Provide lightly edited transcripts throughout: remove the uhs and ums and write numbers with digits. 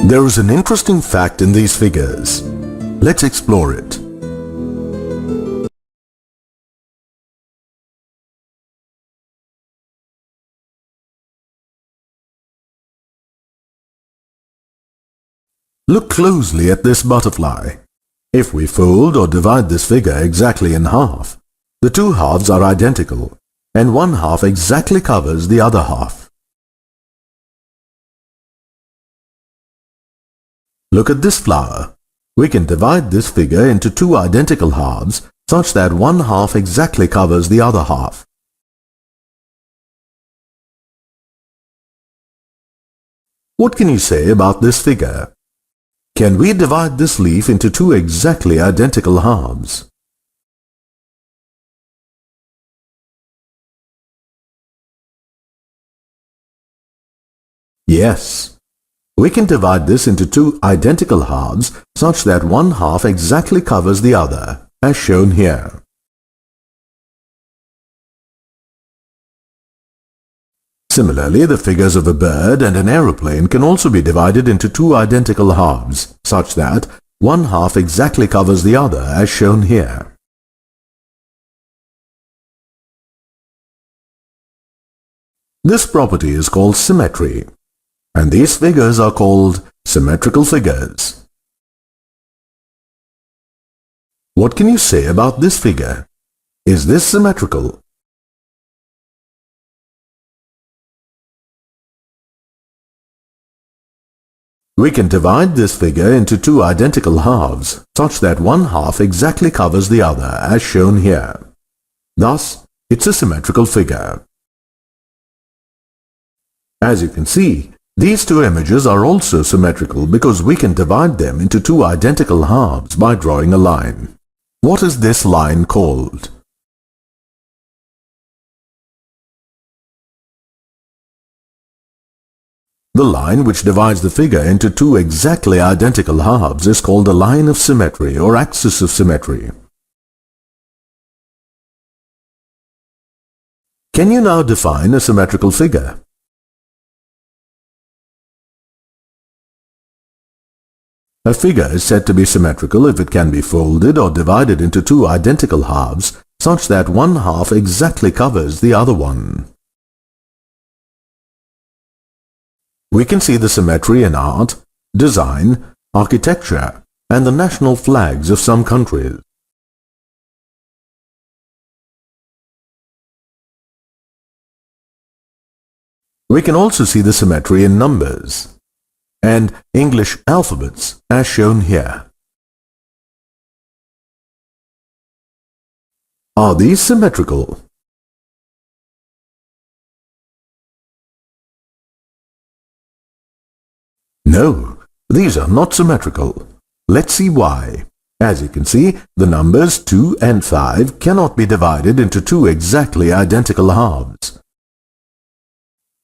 There is an interesting fact in these figures. Let's explore it. Look closely at this butterfly. If we fold or divide this figure exactly in half, the two halves are identical, and one half exactly covers the other half. Look at this flower. We can divide this figure into two identical halves such that one half exactly covers the other half. What can you say about this figure? Can we divide this leaf into two exactly identical halves? Yes. We can divide this into two identical halves such that one half exactly covers the other, as shown here. Similarly, the figures of a bird and an aeroplane can also be divided into two identical halves, such that one half exactly covers the other, as shown here. This property is called symmetry, and these figures are called symmetrical figures. What can you say about this figure? Is this symmetrical? We can divide this figure into two identical halves, such that one half exactly covers the other, as shown here. Thus, it's a symmetrical figure. As you can see, these two images are also symmetrical because we can divide them into two identical halves by drawing a line. What is this line called? The line which divides the figure into two exactly identical halves is called the line of symmetry or axis of symmetry. Can you now define a symmetrical figure? A figure is said to be symmetrical if it can be folded or divided into two identical halves such that one half exactly covers the other one. We can see the symmetry in art, design, architecture, and the national flags of some countries. We can also see the symmetry in numbers and English alphabets, as shown here. Are these symmetrical? No, these are not symmetrical. Let's see why. As you can see, the numbers 2 and 5 cannot be divided into two exactly identical halves.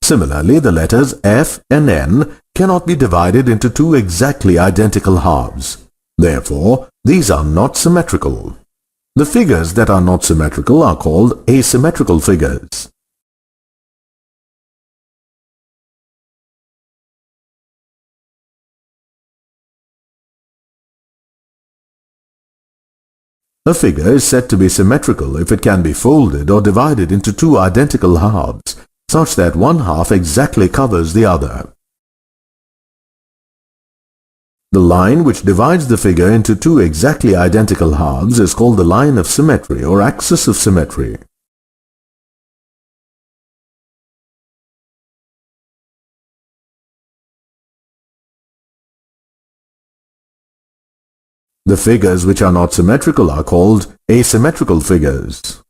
Similarly, the letters F and N cannot be divided into two exactly identical halves. Therefore, these are not symmetrical. The figures that are not symmetrical are called asymmetrical figures. A figure is said to be symmetrical if it can be folded or divided into two identical halves, such that one half exactly covers the other. The line which divides the figure into two exactly identical halves is called the line of symmetry or axis of symmetry. The figures which are not symmetrical are called asymmetrical figures.